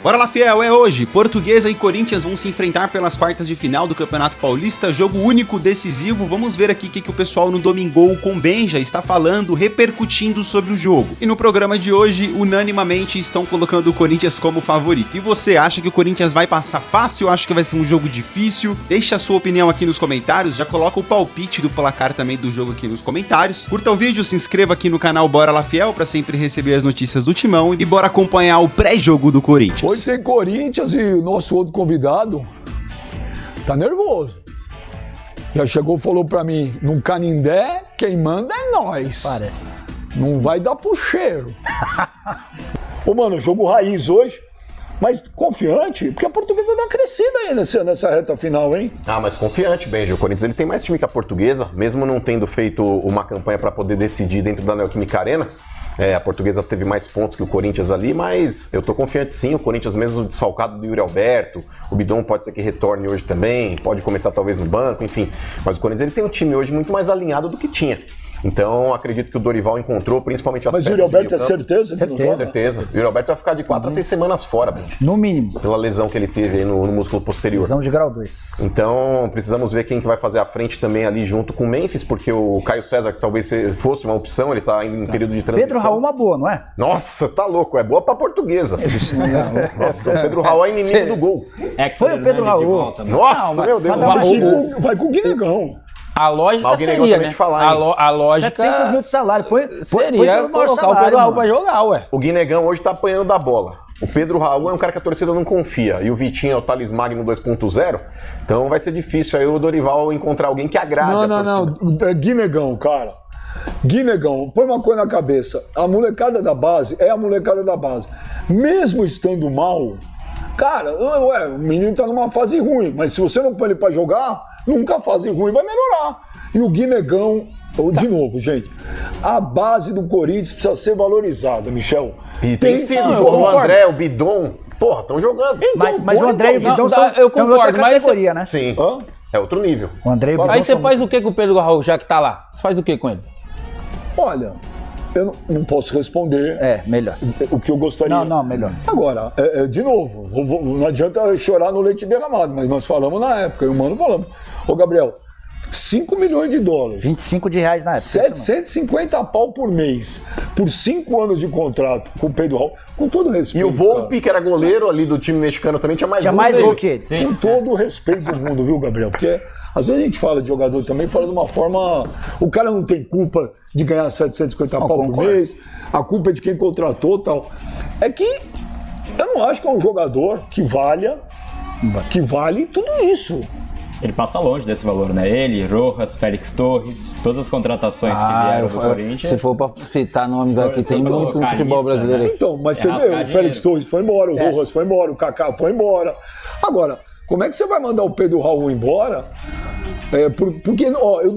Bora lá, fiel, é hoje. Portuguesa e Corinthians vão se enfrentar pelas quartas de final do Campeonato Paulista, jogo único, decisivo. Vamos ver aqui o que o pessoal no Domingol com Benja está falando, repercutindo sobre o jogo. E no programa de hoje, unanimamente estão colocando o Corinthians como favorito. E você acha que o Corinthians vai passar fácil? Acha que vai ser um jogo difícil? Deixa a sua opinião aqui nos comentários, já coloca o palpite do placar também do jogo aqui nos comentários. Curta o vídeo, se inscreva aqui no canal Bora lá, fiel, para sempre receber as notícias do Timão e bora acompanhar o pré-jogo do Corinthians. Hoje tem Corinthians e o nosso outro convidado tá nervoso. Já chegou e falou pra mim, no Canindé, quem manda é nós. Parece. Não vai dar pro cheiro. Ô, mano, jogo raiz hoje, mas confiante, porque a Portuguesa dá uma crescida aí nessa reta final, hein? Ah, mas confiante, Benja. O Corinthians ele tem mais time que a Portuguesa, mesmo não tendo feito uma campanha pra poder decidir dentro da Neoquímica Arena. A Portuguesa teve mais pontos que o Corinthians ali, mas eu tô confiante sim. O Corinthians mesmo desfalcado do Yuri Alberto, o Bidon pode ser que retorne hoje também, pode começar talvez no banco, enfim. Mas o Corinthians ele tem um time hoje muito mais alinhado do que tinha. Então, acredito que o Dorival encontrou, principalmente as peças. Mas o Yuri Alberto é certeza? Certeza. O Yuri Alberto vai ficar de 4 a 6 semanas fora, Benja. No mínimo. Pela lesão que ele teve aí no músculo posterior. Lesão de grau 2. Então, precisamos ver quem que vai fazer a frente também ali junto com o Memphis, porque o Caio César, que talvez fosse uma opção, ele tá ainda em período de transição. Pedro Raul uma boa, não é? Nossa, tá louco, é boa pra Portuguesa. Nossa, o Pedro Raul é inimigo do gol. Foi o Pedro Raul. Nossa, meu Deus. Vai com o Guinegão. A lógica seria, né? A lógica 700 mil de salário. seria colocar o Pedro Raul pra jogar, ué. O Guinegão hoje tá apanhando da bola. O Pedro Raul é um cara que a torcida não confia. E o Vitinho é o Thales Magno 2.0. Então vai ser difícil aí o Dorival encontrar alguém que agrade a torcida. Não. É Guinegão, cara. Guinegão, põe uma coisa na cabeça. A molecada da base é a molecada da base. Mesmo estando mal, cara, o menino tá numa fase ruim. Mas se você não põe ele pra jogar, nunca a fase ruim vai melhorar. E o Guinegão, de novo, gente, a base do Corinthians precisa ser valorizada, Michel. E tem sido, o André, o Bidon, porra, estão jogando. Então, mas o André e o Bidon são eu concordo, mas categoria, né? Sim, é outro nível. O André e o Bidon Aí você faz o que com o Pedro Raul, já que tá lá? Você faz o que com ele? Olha, eu não posso responder melhor. o que eu gostaria. Não, melhor. Agora, de novo, não adianta chorar no leite derramado, mas nós falamos na época, e o Mano falamos. Ô, Gabriel, 5 milhões de dólares. 25 de reais na época. 750 pau por mês, por 5 anos de contrato com o Pedro Raul, com todo respeito. E o Volpi, que era goleiro ali do time mexicano também, tinha mais gol que ele. Com todo o respeito do mundo, viu, Gabriel? Porque às vezes a gente fala de jogador também, fala de uma forma... O cara não tem culpa de ganhar 750 pau por mês, a culpa é de quem contratou e tal. É que eu não acho que é um jogador que vale tudo isso. Ele passa longe desse valor, né? Ele, Rojas, Félix Torres, todas as contratações que vieram do Corinthians. Se for pra citar nomes aqui, tem muito no futebol brasileiro. Né? Então, mas você vê, o Félix Torres foi embora, o Rojas foi embora, o Kaká foi embora. Agora, como é que você vai mandar o Pedro Raul embora? Porque, eu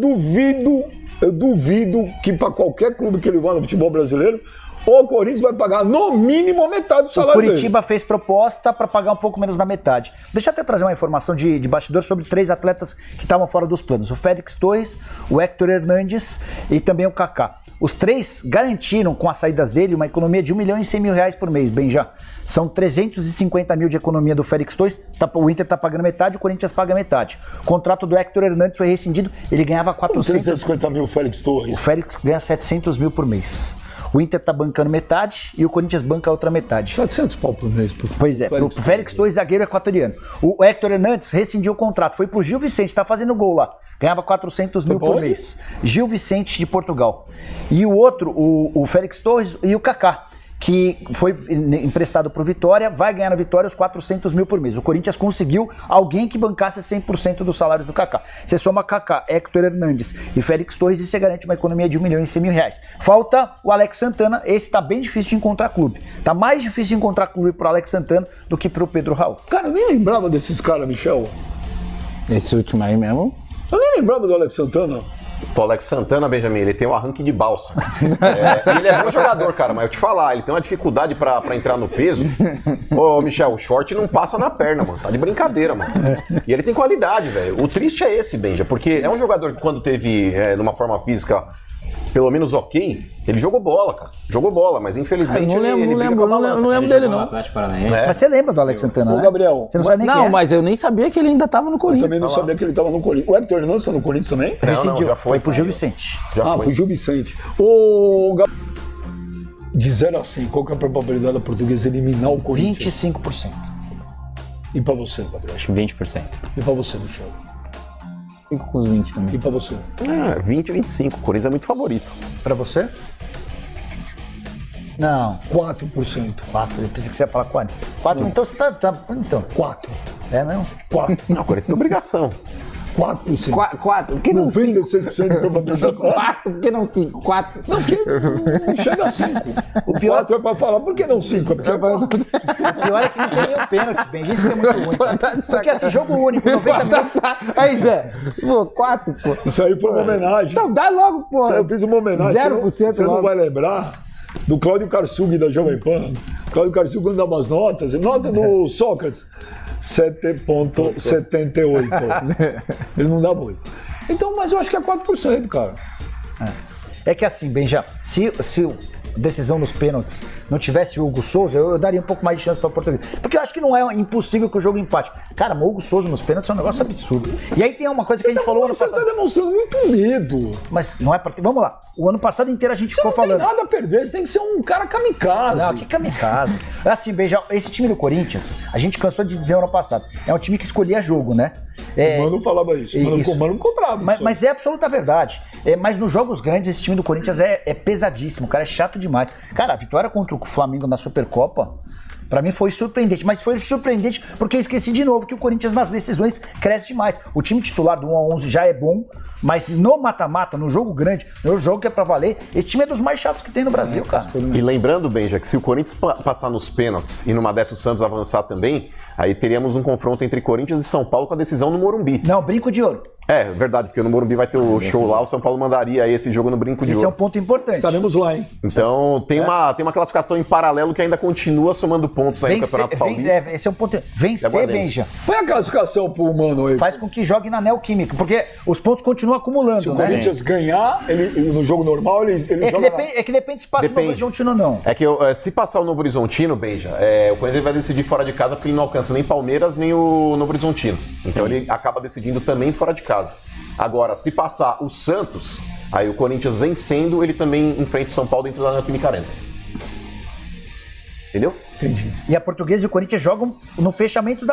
duvido que para qualquer clube que ele vá no futebol brasileiro, o Corinthians vai pagar no mínimo a metade do salário dele. O Curitiba fez proposta para pagar um pouco menos da metade. Deixa eu até trazer uma informação de bastidor sobre 3 atletas que estavam fora dos planos. O Félix Torres, o Héctor Hernandes e também o Kaká. Os 3 garantiram com as saídas dele uma economia de R$1.100.000 por mês, Benja. São 350 mil de economia do Félix Torres, o Inter tá pagando metade, o Corinthians paga metade. O contrato do Héctor Hernandes foi rescindido, ele ganhava 350 mil o Félix Torres. O Félix ganha 700 mil por mês. O Inter tá bancando metade e o Corinthians banca a outra metade. 700 pau por mês. Pois é, o Félix Torres, zagueiro equatoriano. O Héctor Hernandes rescindiu o contrato, foi pro Gil Vicente, tá fazendo gol lá. Ganhava 400 mil por mês. Gil Vicente de Portugal. E o outro, o Félix Torres e o Kaká, que foi emprestado pro Vitória, vai ganhar na Vitória os 400 mil por mês. O Corinthians conseguiu alguém que bancasse 100% dos salários do Kaká. Você soma Kaká, Héctor Hernandes e Félix Torres e você garante uma economia de R$1.100.000. Falta o Alex Santana, esse tá bem difícil de encontrar clube. Tá mais difícil de encontrar clube pro Alex Santana do que pro Pedro Raul. Cara, eu nem lembrava desses caras, Michel. Esse último aí mesmo? Eu nem lembrava do Alex Santana. O Alex Santana, Benjamin, ele tem um arranque de balsa. Ele é bom jogador, cara, mas eu te falar, ele tem uma dificuldade pra entrar no peso. Ô, Michel, o short não passa na perna, mano. Tá de brincadeira, mano. E ele tem qualidade, velho. O triste é esse, Benja, porque é um jogador que quando teve numa forma física pelo menos ok, ele jogou bola, cara. Jogou bola, mas infelizmente não lembro, ele não briga lembro, com a balança. não lembro Ele dele, jogou no não. Atlético Paranaense. Mas você lembra do Alex Santana, Ô, né? Gabriel, Você não sabe nem quem Não, é? mas eu nem sabia que ele ainda tava no eu Corinthians. também não sabia que ele estava no Corinthians. O Hector Hernandes está no Corinthians também? Rescindiu, já foi pro Gil saiu. Vicente. Já foi. Pro Gil Vicente. Ô, de 0 a 100, qual que é a probabilidade da Portuguesa eliminar o Corinthians? 25%. E pra você, Gabriel? Acho que 20%. E pra você, Michel? Fico com os 20 também. E pra você? 20, 25. O Corinthians é muito favorito. Pra você? Não, 4%. 4. Eu pensei que você ia falar 4. 4, então você tá. Então. 4. É mesmo? 4. Não, o Corinthians tem obrigação. 4%. 4, por que não 5? 96% de probabilidade. 4, por que não 5? 4. Não, porque não chega a 5. O pior 4 é pra falar, por que não 5? É porque O pior é que não tem nenhum pênalti, bem. Isso que é muito ruim. Porque assim, jogo único, 90 minutos. Aí, Zé, pô, 4, pô. isso aí foi uma homenagem. Então dá logo, pô. Isso aí eu fiz uma homenagem. 0% Você não logo. vai lembrar do Cláudio Karsug da Jovem Pan. Cláudio Karsug, quando dá umas notas, nota do Sócrates, 7,78. Ele não dava 8. Então, mas eu acho que é 4%, cara. É que assim, Benja, se a decisão nos pênaltis não tivesse o Hugo Souza, eu daria um pouco mais de chance para o Português. Porque eu acho que não é impossível que o jogo empate. Cara, o Hugo Souza nos pênaltis é um negócio absurdo. E aí tem uma coisa que a gente falou ano Você passado. está demonstrando muito medo. Mas não é pra ter. Vamos lá. O ano passado inteiro a gente Você ficou não tem falando. nada a perder, você tem que ser um cara kamikaze. Não, que kamikaze. Assim, Benja, esse time do Corinthians, a gente cansou de dizer ano passado, é um time que escolhia jogo, né? O Mano falava isso. O Mano ficou bravo. Mas é absoluta verdade. Mas nos jogos grandes, esse time do Corinthians é pesadíssimo, cara, é chato demais. Cara, a vitória contra o Flamengo na Supercopa, pra mim foi surpreendente, mas foi surpreendente porque eu esqueci de novo que o Corinthians nas decisões cresce demais. O time titular do 1-11 já é bom, mas no mata-mata, no jogo grande, no jogo que é pra valer, esse time é dos mais chatos que tem no Brasil, cara. E lembrando, Benja, que se o Corinthians passar nos pênaltis e numa dessa o Santos avançar também, aí teríamos um confronto entre Corinthians e São Paulo com a decisão no Morumbi. Não, brinco de ouro. É, verdade, porque no Morumbi vai ter o show lá, o São Paulo mandaria aí esse jogo no Brinco de Esse é um Ouro. ponto importante. Estaremos lá, hein? Então tem uma classificação em paralelo que ainda continua somando pontos aí no Campeonato Paulista. Esse é um ponto. Vencer, Aguardemos. Benja, Põe a classificação pro Mano aí. faz com que jogue na Neoquímica, porque os pontos continuam acumulando, Se o né? Corinthians ganhar, ele, no jogo normal, ele joga É que depende se passa o Novo Horizontino ou não. É que se passar o Novo Horizontino, Benja, o Corinthians vai decidir fora de casa porque ele não alcança nem Palmeiras nem o Novo Horizontino. Então ele acaba decidindo também fora de casa. Agora, se passar o Santos, aí o Corinthians vencendo, ele também enfrenta o São Paulo dentro da Neoquímica Arena. Entendeu? Entendi. E a Portuguesa e o Corinthians jogam no fechamento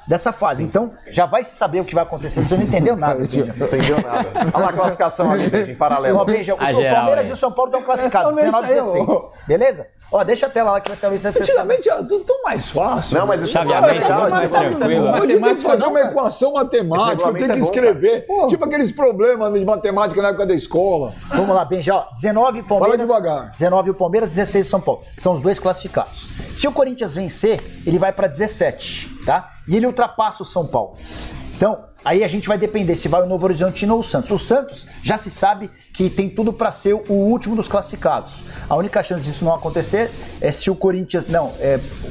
dessa fase. Então, já vai se saber o que vai acontecer. Você não entendeu nada, Benja. Não entendeu nada. Olha lá a classificação ali, Benja, em paralelo. Ó, Benja, A o geral, Palmeiras hein? e o São Paulo estão classificados, É só 19 isso aí, 16. Beleza? Ó, deixa a tela lá que vai talvez você Antigamente era tudo tão mais fácil. Não, mas o Chaveamento chaveamento é mais tranquilo. Hoje eu tenho que fazer uma equação matemática, eu tenho regulamento que é bom, escrever. Tipo aqueles problemas de matemática na época da escola. Vamos lá, Benja, ó, 19 o Palmeiras. Fala devagar. 19 o Palmeiras, 16 o São Paulo. São os dois classificados. Se o Corinthians vencer, ele vai para 17, tá? E ele ultrapassa o São Paulo. Então, aí a gente vai depender se vai o Novo Horizontino ou o Santos. O Santos já se sabe que tem tudo para ser o último dos classificados. A única chance disso não acontecer é se o Corinthians,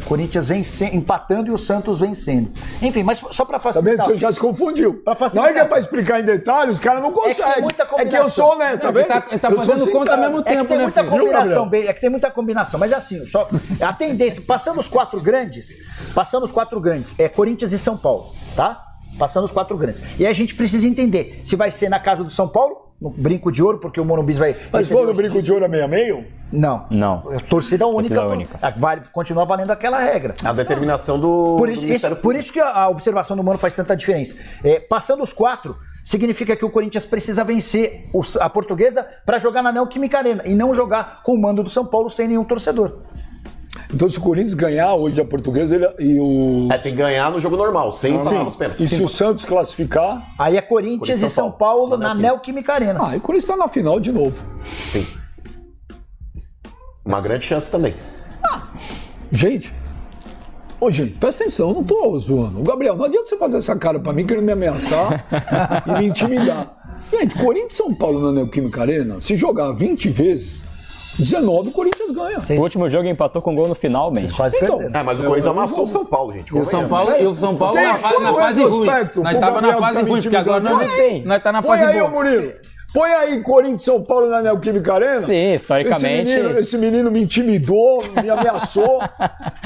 o Corinthians empatando e o Santos vencendo. Enfim, mas só para Também facilitar. você já se confundiu. Pra facilitar. Na hora que é pra explicar em detalhes, os caras não que tem conseguem. muita É que eu sou honesto, tá vendo? Ele tá Eu sou fazendo conta ao sincero. mesmo É que tempo, tem né, muita filho? combinação, é que tem muita combinação, mas é assim, só a tendência, passando os quatro grandes, é Corinthians e São Paulo, tá? Passando os quatro grandes. E aí a gente precisa entender se vai ser na casa do São Paulo, no Brinco de Ouro, porque o Morumbi vai... Mas receber foi no os- Brinco de Ouro a meio? Não. Não. É torcida única. Torcida única. Continua valendo aquela regra. A determinação do Por isso, Ministério por isso que a observação do Mano faz tanta diferença. Passando os quatro, significa que o Corinthians precisa vencer a Portuguesa para jogar na Neoquímica Arena e não jogar com o mando do São Paulo sem nenhum torcedor. Então se o Corinthians ganhar hoje a Portuguesa e o... tem que ganhar no jogo normal, sem passar nos E pênaltis. se o Santos classificar... Aí é Corinthians e São Paulo na Neoquímica Arena. Ah, e o Corinthians tá na final de novo. Sim. Uma grande chance também. Gente, presta atenção, eu não tô zoando. O Gabriel, não adianta você fazer essa cara pra mim querendo me ameaçar e me intimidar. Gente, Corinthians e São Paulo na Neoquímica Arena, se jogar 20 vezes, 19 o Corinthians ganha. O último jogo empatou com gol no final, bem. Quase Então, perderam. Mas o Corinthians amassou o São Paulo, gente. E o São Paulo, Tem na qual é o fase ruim. retrospecto Nós pro tava na Gabriel fase tá me ruim, porque agora intimidando? nós tá na Põe fase aí, ô boa. Murilo. Põe aí Corinthians e São Paulo na Neoquímica Arena. Sim, historicamente. Esse menino me intimidou, me ameaçou.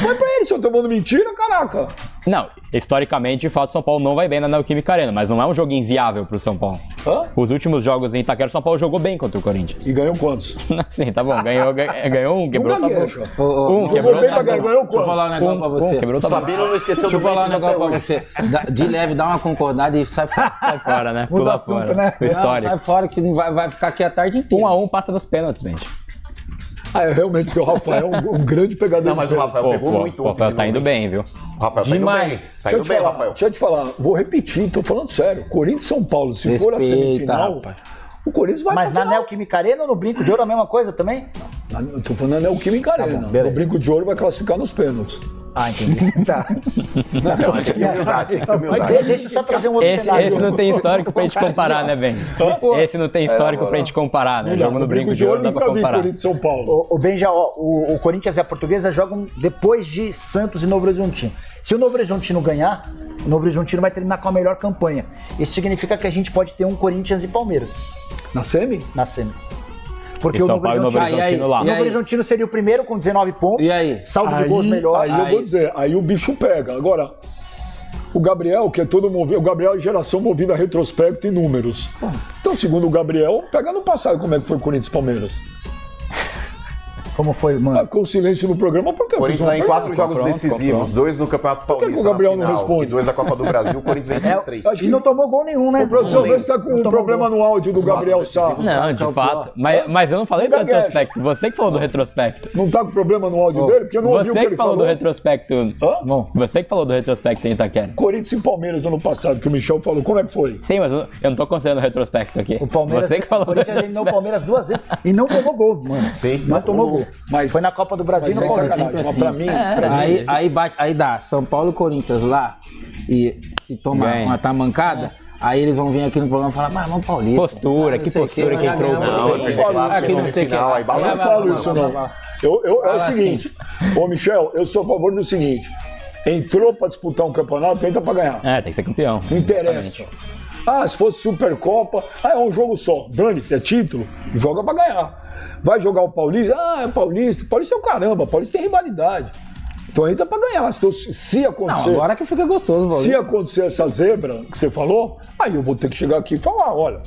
Põe pra ele, se eu tô falando mentira, caraca. Não, historicamente, de fato, o São Paulo não vai bem na Neoquímica Arena, mas não é um jogo inviável pro São Paulo. Hã? Os últimos jogos em Itaquera, o São Paulo jogou bem contra o Corinthians. E ganhou quantos? Sim, tá bom, ganhou um, quebrou o tabu. gagueja. Um, Jogou quebrou bem o pra tabu. ganhar, ganhou Deixa eu quantos? falar um negócio pra você. Quebrou o tabu. Sabino não esqueceu Deixa do eu falar um Memphis negócio pra até hoje. você. De leve, dá uma concordada e sai fora. Sai fora, né? Muda Pula assunto, fora. né? O histórico. Sai fora que vai ficar aqui a tarde inteira. 1-1 passa dos pênaltis, gente. É realmente que o Rafael é um grande pegador. Não, mas o Rafael pegou muito O Rafael tá indo bem, viu? O Rafael tá indo Demais. bem. Tá Deixa eu indo te bem, falar, Rafael. deixa eu te falar, vou repetir, tô falando sério. Corinthians e São Paulo, se for a Respeita, semifinal, rapaz. o Corinthians vai Mas pra na final. Neoquímica Arena ou no Brinco de Ouro a mesma coisa também? Eu tô falando na Neoquímica Arena. beleza. O Brinco de Ouro vai classificar nos pênaltis. Ah, entendi. Tá. Deixa eu só trazer um outro cenário. Esse não tem histórico pra gente comparar, né, Ben? Esse não tem histórico pra gente comparar, né? Jogo no Brinco de Ouro dá pra nunca vi comparar. Corinthians e São Paulo. O Benja, ó, o Corinthians e a Portuguesa jogam depois de Santos e Novo Horizontino. Se o Novo Horizontino ganhar, o Novo Horizontino vai terminar com a melhor campanha. Isso significa que a gente pode ter um Corinthians e Palmeiras Na semi? na semi. Porque E o São Novo Paulo e Novo Horizontino, Horizontino lá. o Novo Horizontino seria o primeiro com 19 pontos. E aí? Saldo de gols melhor. Aí eu vou dizer, aí o bicho pega. Agora, o Gabriel, que é todo movido, o Gabriel é geração movida a retrospecto e números. Então, segundo o Gabriel, pega no passado como é que foi o Corinthians e Palmeiras. Como foi, Ah, mano? ficou silêncio no programa, por quê? O Corinthians tá em 4 jogos decisivos, 2 no Campeonato que Paulista o Gabriel na não final, responde? e 2 da Copa do Brasil, o Corinthians venceu 3. acho E não tomou gol nenhum, né? O professor vê se tá com um problema no áudio do Gabriel Sá. Não, de fato. Mas eu não falei do Gagueja. retrospecto. Você que falou do retrospecto. Não tá com problema no áudio dele? Porque eu não ouvi o que Você ele que falou falou. do retrospecto. Hã? Bom, você que falou do retrospecto em Itaquera. Corinthians e Palmeiras ano passado, que o Michel falou. Como é que foi? Sim, mas eu não tô considerando o retrospecto aqui. O Palmeiras, Você que falou o Corinthians eliminou o Palmeiras 2 vezes e não tomou gol, mano. Sim. Não tomou gol. Mas- Foi na Copa do Brasil e Mas no é Palmeiras. sacanagem. Mas pra mim, pra mim, Aí dá São Paulo e Corinthians lá e toma Ganha. uma tamancada. Aí eles vão vir aqui no programa e falar, mas vamos Paulista. Postura, não que sei o postura quê, que entrou. ganhamos, Não, sei o eu quê. falo isso, Aqui não sei o quê. semifinal, aí eu não balança. falo isso não. É o seguinte, ô Michel, eu sou a favor do seguinte. Entrou pra disputar um campeonato, entra pra ganhar. É, tem que ser campeão. Não interessa. Ah, se fosse Supercopa, é um jogo só. Dane-se, é título, joga pra ganhar. Vai jogar o Paulista, é Paulista. Paulista é o caramba, Paulista tem rivalidade. Então entra pra ganhar. Então, se Não, acontecer, agora que fica gostoso, se Paulo. acontecer essa zebra que você falou, aí eu vou ter que chegar aqui e falar, olha,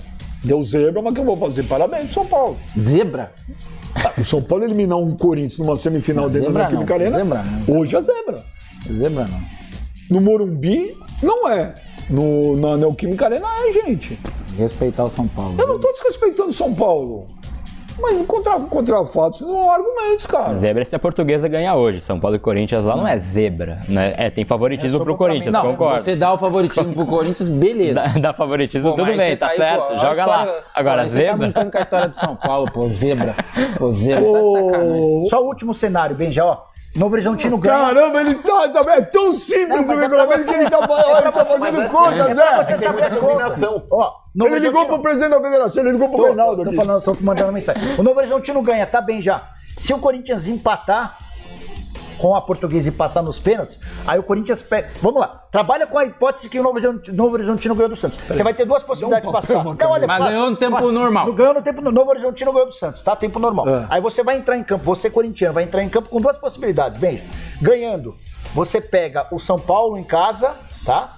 deu zebra, mas que eu vou fazer? Parabéns, São Paulo. Zebra? O São Paulo eliminar um Corinthians numa semifinal dentro da zebra Neoquímica não, Arena, zebra não. hoje é zebra. Zebra não. No Morumbi, não é. Na Neoquímica Arena é, gente. Respeitar o São Paulo. Eu não tô desrespeitando São Paulo. Mas contra fatos não há argumentos, cara. Zebra é se a Portuguesa ganhar hoje. São Paulo e Corinthians lá não é zebra. Né? É, tem favoritismo pro Corinthians, Não, concordo. você dá o favoritismo pro Corinthians, beleza. Dá favoritismo, Pô, tudo mas bem, você tá aí, certo. pô, a Joga lá. história- Agora, Você tá zebra. brincando com a história de São Paulo, pô, zebra. Pô, zebra, tá de sacanagem. Só o último cenário, Benja, ó. Novo Horizontino ganha. Caramba, ele tá também. É tão simples Não, o mas é regulamento pra que ele tá você. fazendo Mas é contas, É pra né? você saber as combinação. contas. Ó, Novo Ele ligou Horizontino- pro presidente da federação, ele ligou pro Reinaldo Tô aqui. falando, tô mandando mensagem. O Novo Horizontino ganha, tá bem já. Se o Corinthians empatar com a Portuguesa e passar nos pênaltis, aí o Corinthians pega. Vamos lá, trabalha com a hipótese que o Novo Horizontino ganhou do Santos. Você vai ter duas possibilidades de passar. Não, olha, Mas fácil, ganhou no tempo fácil. normal. Ganhou no tempo. Novo Horizontino ganhou do Santos, tá? Tempo normal. É. Aí você vai entrar em campo, você corintiano, vai entrar em campo com duas possibilidades. Bem, ganhando, você pega o São Paulo em casa, tá?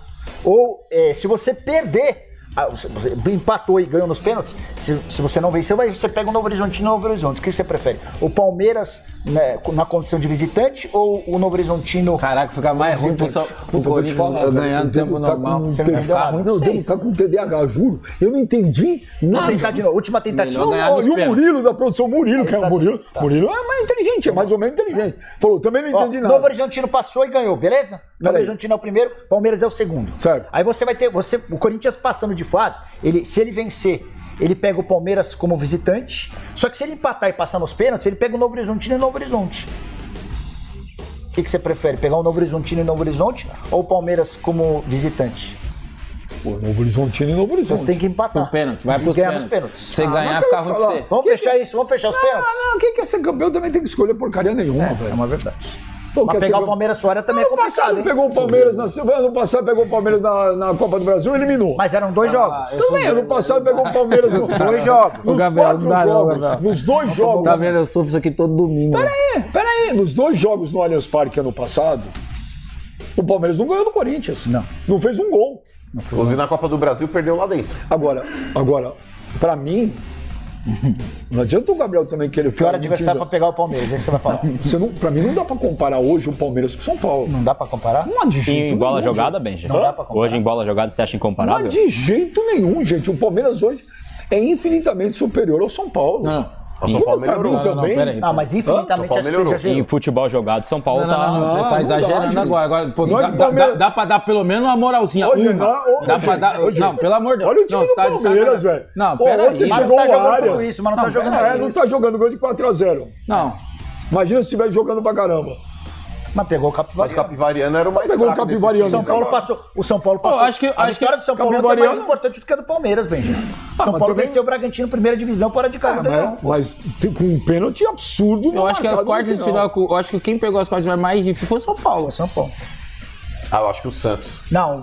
Ou se você perder. Você empatou e ganhou nos pênaltis. Se você não venceu, você pega o Novo Horizontino e o Novo Horizonte. O que você prefere? O Palmeiras, né, na condição de visitante ou o Novo Horizontino? Caraca, fica mais ruim pro Corinthians ganhar no tempo normal. Você não entendeu nada. Não, o Devo tá com TDAH, juro. Eu não entendi Vamos nada. tentar de novo. Última tentativa. Melhor ganhar Não, nos e o pênaltis. Murilo da produção, Murilo, que é o tá- Murilo. tá. Murilo é mais inteligente, é mais ou menos inteligente. Falou, também não Ó, entendi nada. Novo Horizontino passou e ganhou, beleza? Novo Peraí. Horizontino é o primeiro, Palmeiras é o segundo. Certo. Aí você vai ter, o Corinthians passando de fase, se ele vencer, ele pega o Palmeiras como visitante. Só que se ele empatar e passar nos pênaltis, ele pega o Novo Horizontino e o Novo Horizonte. O que você prefere? Pegar o Novo Horizontino e o Novo Horizonte ou o Palmeiras como visitante? Pô, Novo Horizontino e Novo Horizonte. Você tem que empatar. Pro pênalti, vai E pros ganhar nos pênaltis. pênaltis. Se você ganhar, mas fica eu vou ruim pra falar. você. Vamos fechar isso, vamos fechar os pênaltis? Não, quem quer ser campeão também tem que escolher porcaria nenhuma, É velho. uma verdade. Pô, Mas quer pegar ser- o Palmeiras fora também é Ano complicado, passado hein? pegou o Palmeiras ano passado pegou o Palmeiras na Copa do Brasil e eliminou. Mas eram 2 jogos. Também, ano passado pegou o Palmeiras no, 2 jogos. nos Gabriel, 4 não dá não, jogos. Gabriel. Nos 2 jogos. Tá vendo? Eu sofro isso aqui todo domingo. Peraí, nos 2 jogos no Allianz Parque ano passado, o Palmeiras não ganhou do Corinthians. Não fez um gol. Inclusive na Copa do Brasil perdeu lá dentro. Agora, pra mim, não adianta o Gabriel também querer ficar... Pior adversário pra pegar o Palmeiras, isso você vai falar. Pra mim não dá pra comparar hoje o Palmeiras com o São Paulo. Não dá pra comparar? Não há de E jeito em bola nenhum, jogada, gente. Benja? Não dá pra comparar. Hoje em bola jogada você acha Não há incomparável? de jeito nenhum, gente. O Palmeiras hoje é infinitamente superior ao São Paulo. Não. O São Como Paulo pra melhorou. mim também. peraí. Ah, mas São infinitamente Paulo acho que você melhorou. exagerou. Em futebol jogado, São Paulo tá... Não, Você tá não dá, exagerando gente. agora. Pô, Não é que o dá Palmeiras- pra dar pelo menos uma moralzinha. Ô, gente, uma. ô, Dá gente, pra dar. ô, gente. Não, pelo amor de Deus. Olha o time Não, do tá de Palmeiras, sacanagem. velho. Não, Pô, peraí. ontem Mas chegou não tá o jogando Arias. tudo isso, mas não tá jogando Não tudo isso. tá jogando gol de 4-0. Não. Imagina se estiver jogando pra caramba. Mas pegou o Mas o Capivariano. Capivariano era o mais Pegou o fraco desses Capivariano. times, São Paulo cara. passou. O São Paulo passou. acho que- a vitória do São Paulo é mais Capivariano- importante do que a do Palmeiras, Benja. São mas Paulo também- venceu o Bragantino primeira divisão fora de casa. não. Mas com um pênalti absurdo. Eu acho que as marcado no quartas de final, eu acho que quem pegou as quartas de final mais difícil foi o São Paulo. São Paulo. Ah, eu acho que o Santos. Não,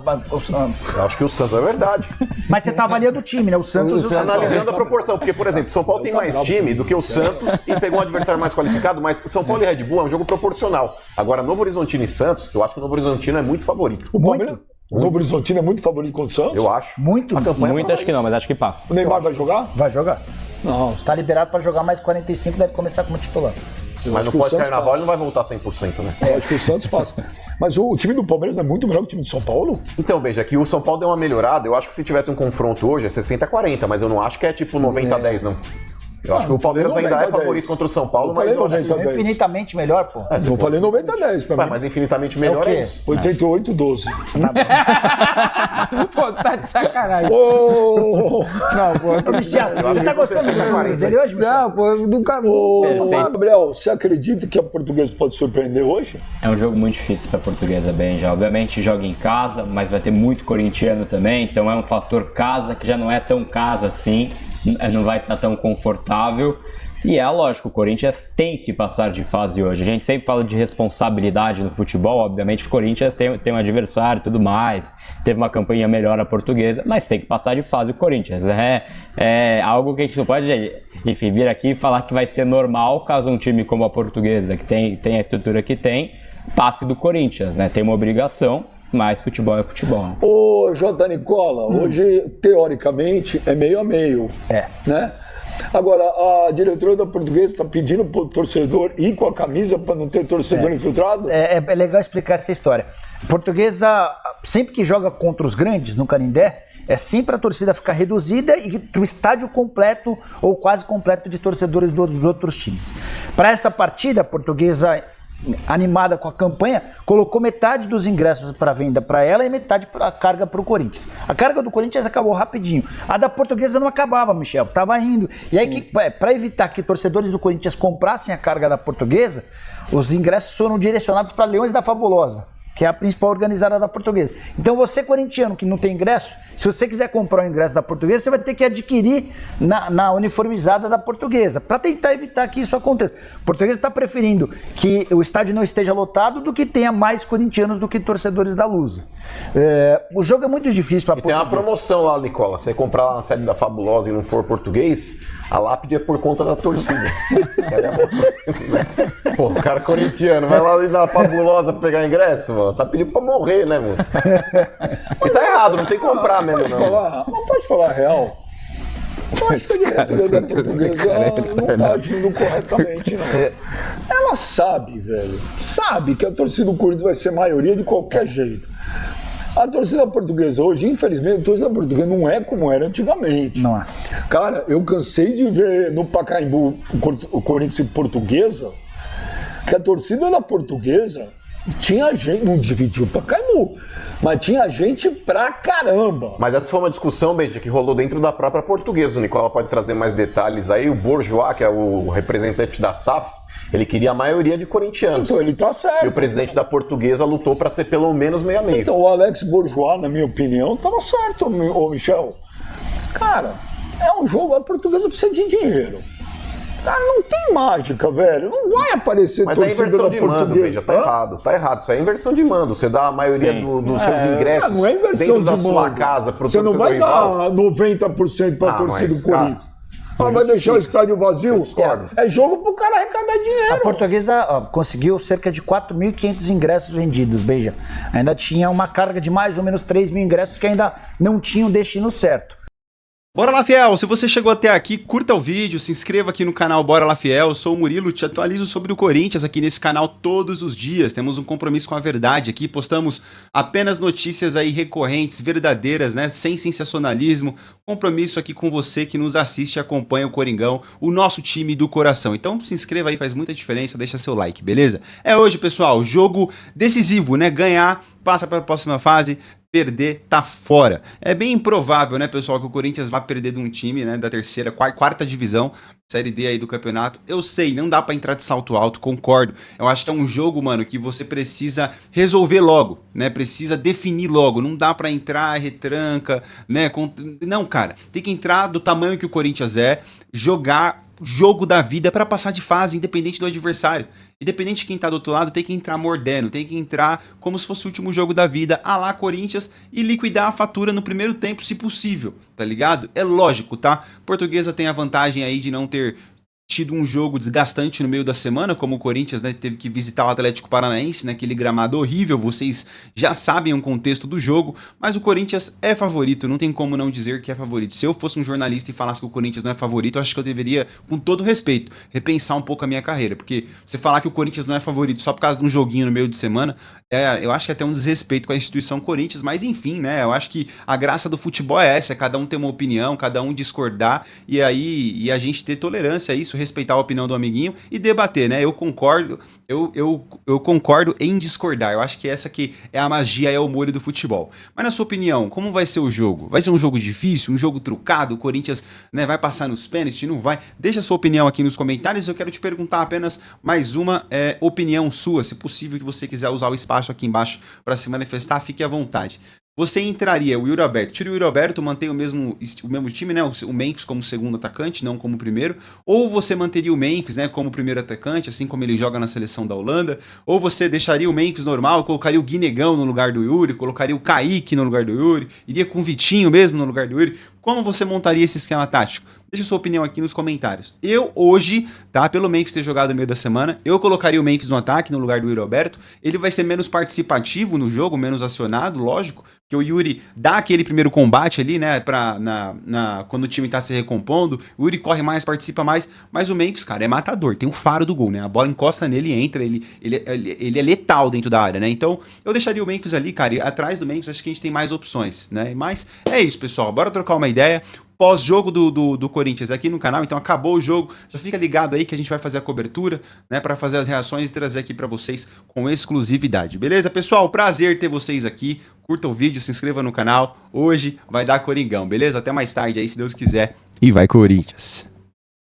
Eu acho que o Santos é verdade. mas você tá avaliando o time, né? O Santos e o São Paulo. Analisando a proporção, porque, por exemplo, São Paulo tem mais time do que o Santos e pegou um adversário mais qualificado, mas São Paulo e Red Bull é um jogo proporcional. Agora, Novo Horizontino e Santos, eu acho que o Novo Horizontino é muito favorito. O Palmeiras, o Novo Horizontino é muito favorito contra o Santos. Eu acho. Muito. A campanha Muito prova acho que não, mas acho que passa. O Neymar vai jogar? Vai jogar. Não. Tá liberado pra jogar mais 45, deve começar como titular. Mas no acho que o Santos pós-carnaval passa. ele não vai voltar 100%, né? Eu acho que o Santos passa. Mas o time do Palmeiras não é muito melhor que o time de São Paulo? Então, veja, que o São Paulo deu uma melhorada. Eu acho que se tivesse um confronto hoje é 60-40, mas eu não acho que é tipo 90-10, não. Eu acho que o Palmeiras ainda é 90-10. favorito contra o São Paulo, Eu falei mas eu acho 90-10. Infinitamente melhor, pô. Eu falei 90-10 pra Ué, mim. mas infinitamente melhor quê? é isso. 88-12. Pô, você tá de sacanagem. Ô, Não, pô. Ô, Michel, acho você que tá é gostando do 60-40. jogo dele hoje, Michel? Não, pô, eu nunca. Gabriel, você acredita que a Portuguesa pode surpreender hoje? É um jogo muito difícil para a Portuguesa, Benja. Obviamente joga em casa, mas vai ter muito corintiano também, então é um fator casa que já não é tão casa assim, não vai estar tão confortável. E é lógico, o Corinthians tem que passar de fase hoje. A gente sempre fala de responsabilidade no futebol, obviamente o Corinthians tem um adversário e tudo mais, teve uma campanha melhor a Portuguesa, mas tem que passar de fase o Corinthians. É algo que a gente não pode, enfim, vir aqui e falar que vai ser normal caso um time como a Portuguesa, que tem a estrutura que tem, passe do Corinthians, né? Tem uma obrigação, mas futebol é futebol. Ô, J. Nicola, hoje, teoricamente, é meio a meio. É. Né? Agora, a diretora da Portuguesa está pedindo pro torcedor ir com a camisa para não ter torcedor infiltrado? É legal explicar essa história. Portuguesa, sempre que joga contra os grandes no Canindé, é sempre a torcida ficar reduzida e o estádio completo ou quase completo de torcedores dos outros times. Para essa partida, a Portuguesa, animada com a campanha, colocou metade dos ingressos para venda para ela e metade para carga para o Corinthians. A carga do Corinthians acabou rapidinho. A da Portuguesa não acabava, Michel, estava indo. E aí, para evitar que torcedores do Corinthians comprassem a carga da Portuguesa, os ingressos foram direcionados para Leões da Fabulosa, que é a principal organizada da Portuguesa. Então você, corintiano, que não tem ingresso, se você quiser comprar o ingresso da Portuguesa, você vai ter que adquirir na uniformizada da Portuguesa, para tentar evitar que isso aconteça. A Portuguesa está preferindo que o estádio não esteja lotado do que tenha mais corintianos do que torcedores da Lusa. O jogo é muito difícil para a E tem uma Portuguesa. promoção lá, Nicola. Você comprar lá na sede da Fabulosa e não for português, a lápide é por conta da torcida. Pô, o cara corintiano vai lá na Fabulosa pra pegar ingresso, mano. Tá pedindo pra morrer, né, mano? E tá errado, não tem que comprar mesmo, não. Pode falar a real. Eu acho que a diretoria da Portuguesa não tá agindo corretamente, não. Ela sabe, velho. Sabe que a torcida do Corinthians vai ser maioria de qualquer jeito. A torcida portuguesa hoje, infelizmente, a torcida portuguesa não é como era antigamente. Não é. Cara, eu cansei de ver no Pacaembu o Corinthians e Portuguesa, que a torcida da Portuguesa tinha gente, não dividiu o Pacaembu, mas tinha gente pra caramba. Mas essa foi uma discussão, Benja, que rolou dentro da própria Portuguesa. O Nicola pode trazer mais detalhes aí. O Bourgeois, que é o representante da SAF, ele queria a maioria de corintianos. Então ele tá certo. E o presidente da Portuguesa lutou para ser pelo menos meio a meio. Então o Alex Bourgeois, na minha opinião, tava certo, ô Michel. Cara, é um jogo, a Portuguesa precisa de dinheiro. Cara, não tem mágica, velho. Não vai aparecer Mas é torcida inversão da de mando, Portuguesa. veja, tá errado. Tá errado. Isso é inversão de mando. Você dá a maioria dos seus ingressos Não é inversão dentro da de sua mando. casa pro Você não seu vai rival. dar 90% pra torcida mas, do Corinthians. Vai deixar o estádio vazio? discordo. É jogo pro cara arrecadar dinheiro. A Portuguesa conseguiu cerca de 4.500 ingressos vendidos, beija. Ainda tinha uma carga de mais ou menos 3 mil ingressos que ainda não tinham destino certo. Bora lá, fiel! Se você chegou até aqui, curta o vídeo, se inscreva aqui no canal Bora lá, fiel. Eu sou o Murilo, te atualizo sobre o Corinthians aqui nesse canal todos os dias. Temos um compromisso com a verdade aqui, postamos apenas notícias aí recorrentes, verdadeiras, né? Sem sensacionalismo. Compromisso aqui com você que nos assiste e acompanha o Coringão, o nosso time do coração. Então se inscreva aí, faz muita diferença, deixa seu like, beleza? É hoje, pessoal, jogo decisivo, né? Ganhar, passa para a próxima fase. Perder, tá fora. É bem improvável, né, pessoal, que o Corinthians vá perder de um time, né, da terceira, quarta divisão, Série D aí do campeonato. Eu sei, não dá pra entrar de salto alto, concordo. Eu acho que é um jogo, mano, que você precisa resolver logo, né, precisa definir logo. Não dá pra entrar, retranca, né, não, cara, tem que entrar do tamanho que o Corinthians é, jogar jogo da vida pra passar de fase, independente do adversário. Independente de quem tá do outro lado, tem que entrar mordendo, tem que entrar como se fosse o último jogo da vida, a lá Corinthians, e liquidar a fatura no primeiro tempo, se possível, tá ligado? É lógico, tá? Portuguesa tem a vantagem aí de não ter tido um jogo desgastante no meio da semana, como o Corinthians, né, teve que visitar o Atlético Paranaense naquele gramado horrível, vocês já sabem o contexto do jogo, mas o Corinthians é favorito, não tem como não dizer que é favorito. Se eu fosse um jornalista e falasse que o Corinthians não é favorito, eu acho que eu deveria, com todo respeito, repensar um pouco a minha carreira, porque você falar que o Corinthians não é favorito só por causa de um joguinho no meio de semana, eu acho que é até um desrespeito com a instituição Corinthians, mas enfim, né, eu acho que a graça do futebol é essa, é cada um ter uma opinião, cada um discordar, e aí a gente ter tolerância a isso, respeitar a opinião do amiguinho e debater, né? Eu concordo, eu concordo em discordar. Eu acho que essa aqui é a magia, é o molho do futebol. Mas na sua opinião, como vai ser o jogo? Vai ser um jogo difícil, um jogo trucado? O Corinthians, né, vai passar nos pênaltis? Não vai? Deixa a sua opinião aqui nos comentários. Eu quero te perguntar apenas mais uma opinião sua, se possível que você quiser usar o espaço aqui embaixo para se manifestar, fique à vontade. Você entraria o Yuri Alberto, tira o Yuri Alberto, mantém o mesmo time, né? O Memphis como segundo atacante, não como primeiro. Ou você manteria o Memphis, né, como primeiro atacante, assim como ele joga na seleção da Holanda. Ou você deixaria o Memphis normal, colocaria o Guinegão no lugar do Yuri, colocaria o Kaique no lugar do Yuri, iria com o Vitinho mesmo no lugar do Yuri. Como você montaria esse esquema tático? Deixa sua opinião aqui nos comentários. Eu hoje, tá, pelo Memphis ter jogado no meio da semana, eu colocaria o Memphis no ataque no lugar do Yuri Alberto. Ele vai ser menos participativo no jogo, menos acionado, lógico, que o Yuri dá aquele primeiro combate ali, né, quando o time tá se recompondo, o Yuri corre mais, participa mais, mas o Memphis, cara, é matador, tem o faro do gol, né, a bola encosta nele e entra, ele é letal dentro da área, né, então eu deixaria o Memphis ali, cara, e atrás do Memphis acho que a gente tem mais opções, né, mas é isso, pessoal, bora trocar uma ideia. Pós-jogo do Corinthians aqui no canal, então acabou o jogo, já fica ligado aí que a gente vai fazer a cobertura, né, para fazer as reações e trazer aqui para vocês com exclusividade, beleza, pessoal? Prazer ter vocês aqui, curta o vídeo, se inscreva no canal, hoje vai dar Coringão, beleza? Até mais tarde aí, se Deus quiser, e vai Corinthians!